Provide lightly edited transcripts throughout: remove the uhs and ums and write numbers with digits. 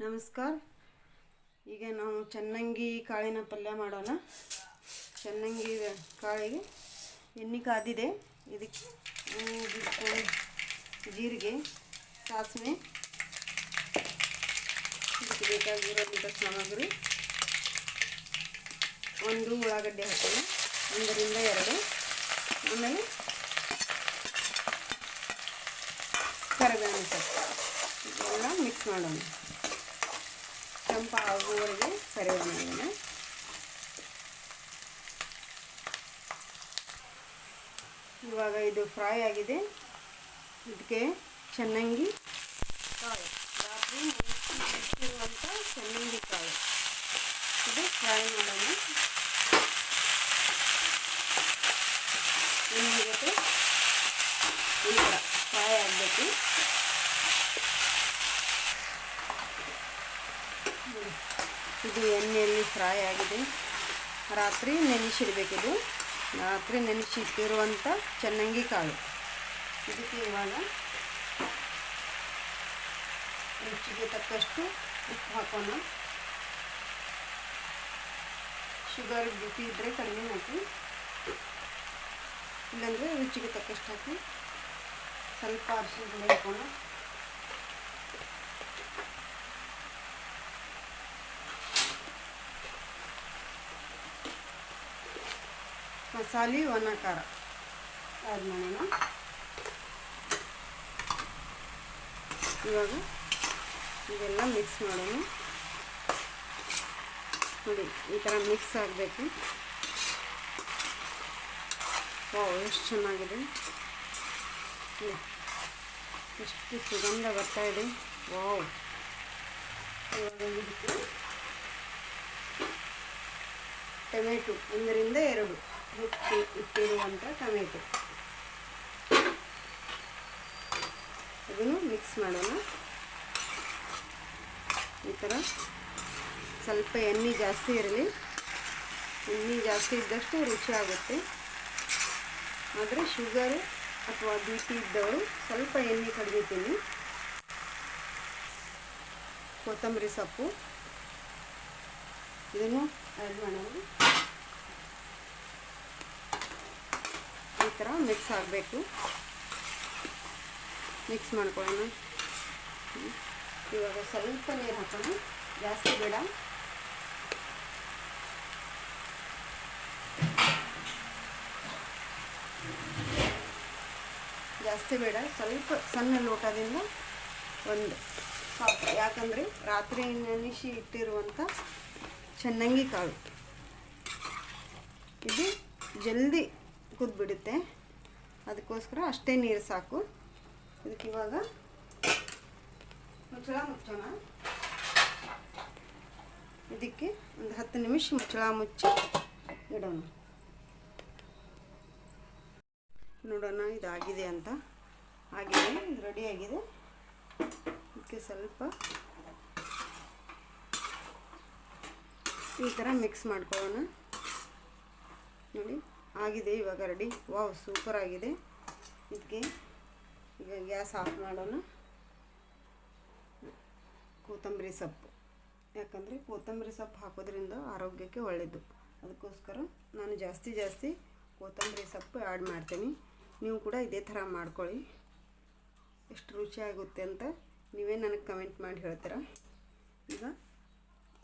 ನಮಸ್ಕಾರ. ಈಗ ನಾವು ಚನ್ನಂಗಿ ಕಾಳಿನ ಪಲ್ಯ ಮಾಡೋಣ. ಚನ್ನಂಗಿ ಕಾಳಿಗೆ ಎಣ್ಣೆ ಕಾದಿದೆ. ಇದಕ್ಕೆ ಜೀರಿಗೆ, ಸಾಸಿವೆ, ಇದಕ್ಕೆ ಬೇಕಾಗಿರೋಂಥ ಸಾಮಗ್ರಿ. ಒಂದು ಉಳ್ಳಾಗಡ್ಡೆ ಹಾಕೋಣ, 1 ರಿಂದ 2. ಆಮೇಲೆ ಕರಿಬೇವಿನ ಸೊಪ್ಪು ಇದೆಲ್ಲ ಮಿಕ್ಸ್ ಮಾಡೋಣ. ಕೆಂಪು ಆಗುವವರೆಗೆ ಕರಿಯೋಣ. ಇವಾಗ ಇದು ಫ್ರೈ ಆಗಿದೆ. ಇದಕ್ಕೆ ಚನ್ನಂಗಿ ಕಾಳು, ರಾತ್ರಿ ನೆನೆಸಿರುವಂಥ ಚನ್ನಂಗಿ ಕಾಳು ಇದು ಫ್ರೈ ಮಾಡೋಣ. ಎಣ್ಣೆ ಜೊತೆ ಈ ಥರ ಫ್ರೈ ಆಗಬೇಕು. ಇದು ಎಣ್ಣೆಯಲ್ಲಿ ಫ್ರೈ ಆಗಿದೆ. ರಾತ್ರಿ ನೆನೆಸಿಡಬೇಕಿದು. ರಾತ್ರಿ ನೆನೆಸಿಟ್ಟಿರುವಂಥ ಚನ್ನಂಗಿ ಕಾಳು. ಇದಕ್ಕೆ ಇವಾಗ ರುಚಿಗೆ ತಕ್ಕಷ್ಟು ಉಪ್ಪು ಹಾಕೋಣ. ಶುಗರ್ ಬಿ.ಪಿ ಇದ್ದರೆ ಕಡಿಮೆ ಹಾಕಿ, ಇಲ್ಲಾಂದರೆ ರುಚಿಗೆ ತಕ್ಕಷ್ಟು ಹಾಕಿ. ಸ್ವಲ್ಪ ಅರಿಶಿನ ಪುಡಿ ಹಾಕೋಣ. ಮಸಾಲೆ ಒಣ ಖಾರ ಆ್ಯಡ್ ಮಾಡೋಣ. ಇವಾಗ ಇದೆಲ್ಲ ಮಿಕ್ಸ್ ಮಾಡೋಣ. ನೋಡಿ, ಈ ಥರ ಮಿಕ್ಸ್ ಆಗಬೇಕು. ವಾವ್, ಎಷ್ಟು ಚೆನ್ನಾಗಿದೆ, ಎಷ್ಟು ಸುಗಂಧ ಬರ್ತಾ ಇದೆ. ವಾವ್. ಇವಾಗ ಇದಕ್ಕೆ ಟೊಮೆಟೊ 1 ರಿಂದ 2 ಇಟ್ಟಿರುವಂಥ ಟೊಮೆಟೊ ಅದನ್ನು ಮಿಕ್ಸ್ ಮಾಡೋಣ. ಈ ಥರ ಸ್ವಲ್ಪ ಎಣ್ಣೆ ಜಾಸ್ತಿ ಇರಲಿ. ಎಣ್ಣೆ ಜಾಸ್ತಿ ಇದ್ದಷ್ಟು ರುಚಿ ಆಗುತ್ತೆ. ಆದರೆ ಶುಗರು ಅಥವಾ ಬಿ.ಪಿ ಇದ್ದವರು ಸ್ವಲ್ಪ ಎಣ್ಣೆ ಕಡಿಮೆ ತಿನ್ನಿ. ಕೊತ್ತಂಬರಿ ಸೊಪ್ಪು ಇದನ್ನು ಆ್ಯಡ್ ಮಾಡೋಣ. ಈ ಥರ ಮಿಕ್ಸ್ ಆಗಬೇಕು. ಮಿಕ್ಸ್ ಮಾಡ್ಕೊಳ್ಳೋಣ. ಇವಾಗ ಸ್ವಲ್ಪ ನೀರು ಹಾಕೋಣ, ಜಾಸ್ತಿ ಬೇಡ. ಜಾಸ್ತಿ ಬೇಡ, ಸ್ವಲ್ಪ ಸಣ್ಣ ಲೋಟದಿಂದ ಒಂದು ಸಾಕು. ಯಾಕಂದರೆ ರಾತ್ರಿ ನೆನೆಸಿ ಇಟ್ಟಿರುವಂಥ ಚನ್ನಂಗಿ ಕಾಳು ಇದು ಜಲ್ದಿ ಕುದ್ಬಿಡುತ್ತೆ. ಅದಕ್ಕೋಸ್ಕರ ಅಷ್ಟೇ ನೀರು ಸಾಕು. ಇದಕ್ಕೆ ಇವಾಗ ಮುಚ್ಚೋಣ. ಇದಕ್ಕೆ ಒಂದು 10 ನಿಮಿಷ ಮುಚ್ಚಿ ಇಡೋಣ. ನೋಡೋಣ ಇದಾಗಿದೆ ಅಂತ. ಆಗಿದೆ, ಇದು ರೆಡಿಯಾಗಿದೆ. ಇದಕ್ಕೆ ಸ್ವಲ್ಪ ಈ ಥರ ಮಿಕ್ಸ್ ಮಾಡ್ಕೊಳ್ಳೋಣ. ನೋಡಿ, ಆಗಿದೆ, ಇವಾಗ ರೆಡಿ. ವಾವ್, ಸೂಪರ್ ಆಗಿದೆ. ಇದಕ್ಕೆ ಈಗ ಗ್ಯಾಸ್ ಆಫ್ ಮಾಡೋಣ. ಕೊತ್ತಂಬರಿ ಸೊಪ್ಪು, ಯಾಕಂದರೆ ಕೊತ್ತಂಬರಿ ಸೊಪ್ಪು ಹಾಕೋದ್ರಿಂದ ಆರೋಗ್ಯಕ್ಕೆ ಒಳ್ಳೆಯದು. ಅದಕ್ಕೋಸ್ಕರ ನಾನು ಜಾಸ್ತಿ ಕೊತ್ತಂಬರಿ ಸೊಪ್ಪು ಆ್ಯಡ್ ಮಾಡ್ತೀನಿ. ನೀವು ಕೂಡ ಇದೇ ಥರ ಮಾಡ್ಕೊಳ್ಳಿ. ಎಷ್ಟು ರುಚಿಯಾಗುತ್ತೆ ಅಂತ ನೀವೇ ನನಗೆ ಕಮೆಂಟ್ ಮಾಡಿ ಹೇಳ್ತೀರಾ. ಈಗ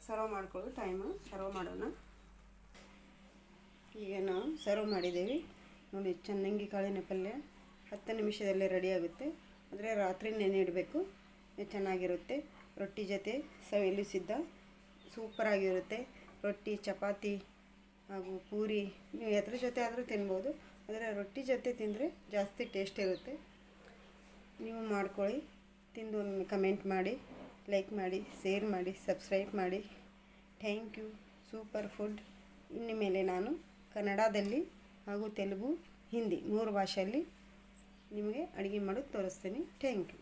ಸರ್ವ್ ಮಾಡ್ಕೊಳ್ಳೋ ಟೈಮು. ಸರ್ವ್ ಮಾಡೋಣ. ಈಗ ನಾವು ಸರ್ವ್ ಮಾಡಿದ್ದೀವಿ. ನೋಡಿ, ಚನ್ನಂಗಿ ಕಾಳಿನ ಪಲ್ಯ 10 ನಿಮಿಷದಲ್ಲಿ ರೆಡಿಯಾಗುತ್ತೆ. ಆದರೆ ರಾತ್ರಿ ನೆನೆ ಇಡಬೇಕು, ಚೆನ್ನಾಗಿರುತ್ತೆ. ರೊಟ್ಟಿ ಜೊತೆ ಸವಿಯಲು ಸಿದ್ಧ, ಸೂಪರಾಗಿರುತ್ತೆ. ರೊಟ್ಟಿ, ಚಪಾತಿ ಹಾಗೂ ಪೂರಿ ನೀವು ಎದ್ರ ಜೊತೆ ಆದರೂ ತಿನ್ಬೋದು. ಆದರೆ ರೊಟ್ಟಿ ಜೊತೆ ತಿಂದರೆ ಜಾಸ್ತಿ ಟೇಸ್ಟ್ ಇರುತ್ತೆ. ನೀವು ಮಾಡ್ಕೊಳ್ಳಿ, ತಿಂದು ಒಂದು ಕಮೆಂಟ್ ಮಾಡಿ, ಲೈಕ್ ಮಾಡಿ, ಶೇರ್ ಮಾಡಿ, ಸಬ್ಸ್ಕ್ರೈಬ್ ಮಾಡಿ. Thank you. Super food. ಇನ್ನು ಮೇಲೆ ನಾನು ಕನ್ನಡದಲ್ಲಿ ಹಾಗೂ ತೆಲುಗು, ಹಿಂದಿ 3 ಭಾಷೆಯಲ್ಲಿ ನಿಮಗೆ ಅಡುಗೆ ಮಾಡೋದು ತೋರಿಸ್ತೀನಿ. Thank you.